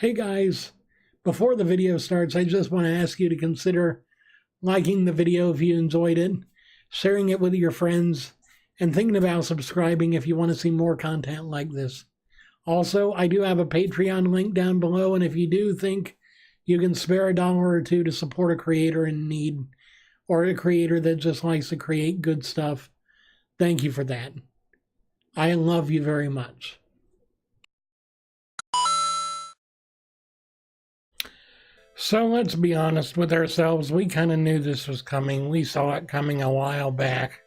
Hey guys, before the video starts, I just want to ask you to consider liking the video if you enjoyed it, sharing it with your friends, and thinking about subscribing if you want to see more content like this. Also, I do have a Patreon link down below, and if you do think you can spare $1 or $2 to support a creator in need, or a creator that just likes to create good stuff, thank you for that. I love you very much. So let's be honest with ourselves. We kind of knew this was coming. We saw it coming a while back.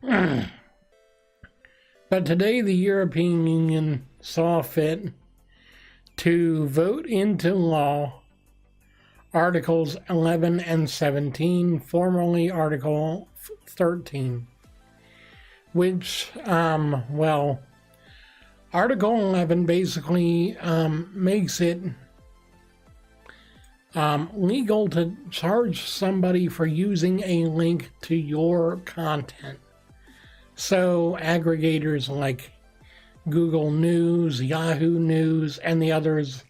But today the European Union saw fit to vote into law Articles 11 and 17, formerly Article 13, which, Article 11 basically makes it legal to charge somebody for using a link to your content. So aggregators like Google News, Yahoo News, and the others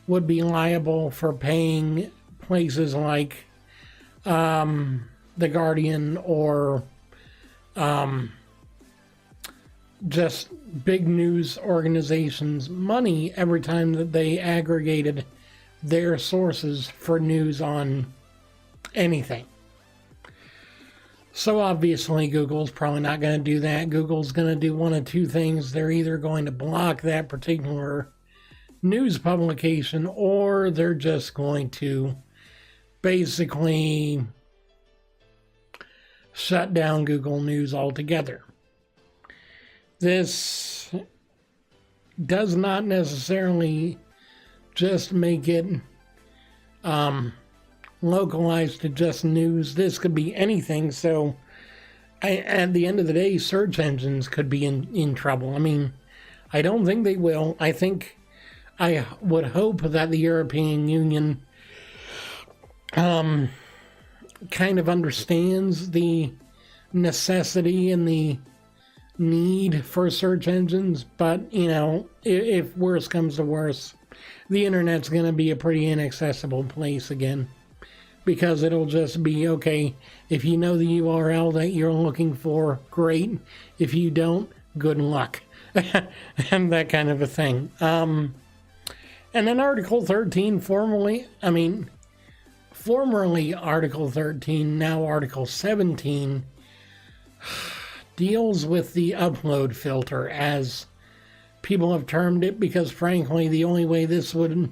would be liable for paying places like The Guardian or just big news organizations money every time that they aggregated their sources for news on anything. So obviously Google's probably not going to do that. Google's going to do one of two things. They're either going to block that particular news publication, or they're just going to basically shut down Google News altogether. This does not necessarily just make it localized to just news. This could be anything. So at the end of the day, search engines could be in trouble. I mean, I don't think they will. I would hope that the European Union kind of understands the necessity and the need for search engines, but you know, if worse comes to worse, the internet's going to be a pretty inaccessible place again, because it'll just be, okay, if you know the URL that you're looking for, great. If you don't, good luck. And that kind of a thing. And then Article 13, formerly Article 13, now Article 17, deals with the upload filter, as people have termed it, because frankly the only way this would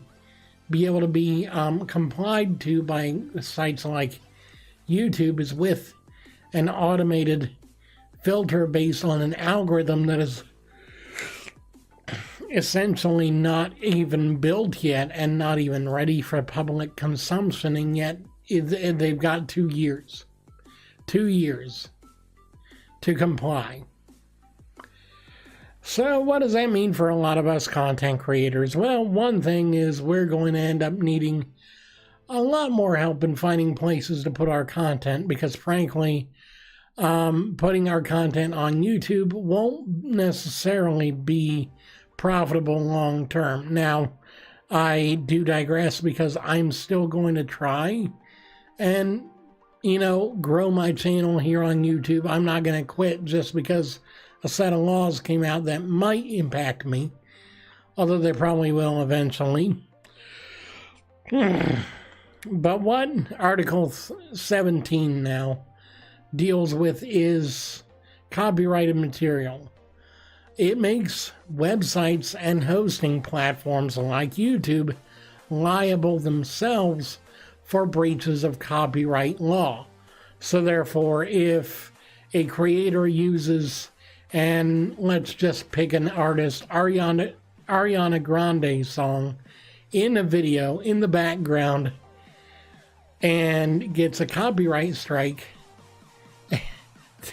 be able to be complied to by sites like YouTube is with an automated filter based on an algorithm that is essentially not even built yet and not even ready for public consumption, and yet they've got 2 years to comply. So what does that mean for a lot of us content creators? Well, one thing is we're going to end up needing a lot more help in finding places to put our content, because frankly, putting our content on YouTube won't necessarily be profitable long term. Now, I do digress, because I'm still going to try and, grow my channel here on YouTube. I'm not going to quit just because a set of laws came out that might impact me, although they probably will eventually. But what Article 17 now deals with is copyrighted material. It makes websites and hosting platforms like YouTube liable themselves for breaches of copyright law. So therefore, if a creator uses, and let's just pick an artist, Ariana Grande song in a video in the background and gets a copyright strike,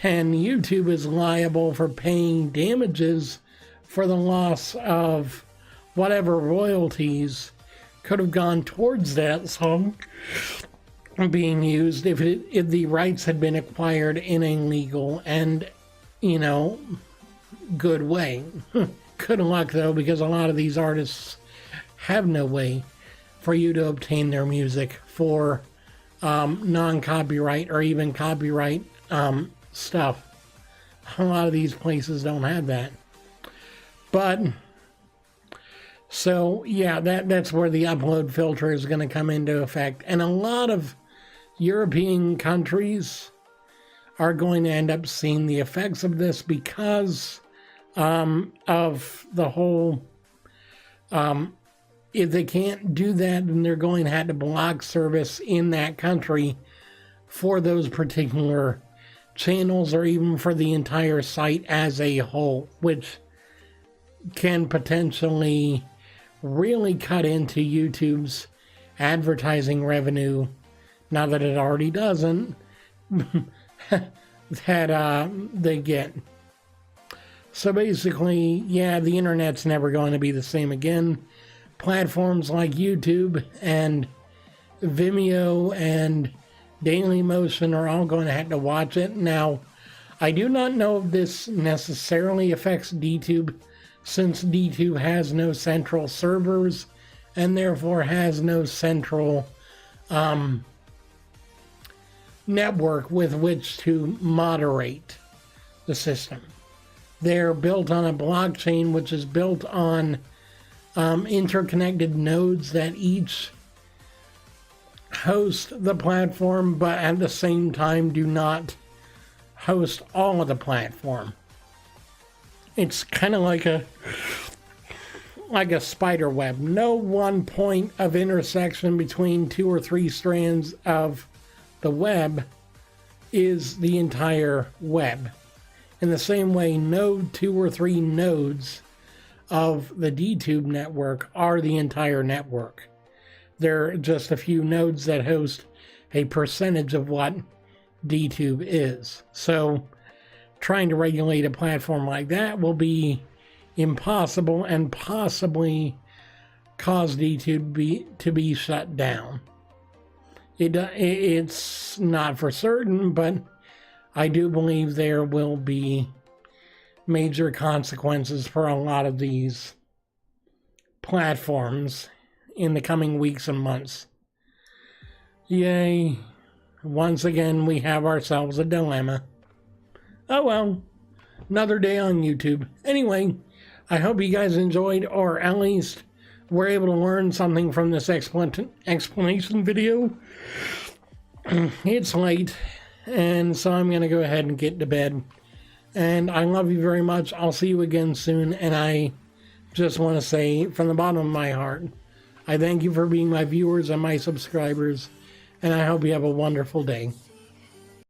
then YouTube is liable for paying damages for the loss of whatever royalties could have gone towards that song being used if the rights had been acquired in a legal and, good way. Good luck, though, because a lot of these artists have no way for you to obtain their music for non-copyright or even copyright stuff. A lot of these places don't have that. But, so yeah, that's where the upload filter is going to come into effect. And a lot of European countries are going to end up seeing the effects of this because of the whole, if they can't do that, then they're going to have to block service in that country for those particular channels or even for the entire site as a whole, which can potentially really cut into YouTube's advertising revenue, now that it already doesn't, that they get. So basically, yeah, the internet's never going to be the same again. Platforms like YouTube and Vimeo and Dailymotion are all going to have to watch it. Now, I do not know if this necessarily affects DTube, since DTube has no central servers and therefore has no central network with which to moderate the system. They're built on a blockchain, which is built on interconnected nodes that each host the platform, but at the same time do not host all of the platform. It's kind of like a spider web. No one point of intersection between 2 or 3 strands of the web is the entire web. In the same way, no 2 or 3 nodes of the DTube network are the entire network. There are just a few nodes that host a percentage of what DTube is. So trying to regulate a platform like that will be impossible and possibly cause DTube to be shut down. It's not for certain, but I do believe there will be major consequences for a lot of these platforms in the coming weeks and months. Yay. Once again, we have ourselves a dilemma. Oh well, another day on YouTube. Anyway, I hope you guys enjoyed, or at least were able to learn something from this explanation video. It's late, and so I'm going to go ahead and get to bed. And I love you very much. I'll see you again soon, and I just want to say from the bottom of my heart, I thank you for being my viewers and my subscribers, and I hope you have a wonderful day.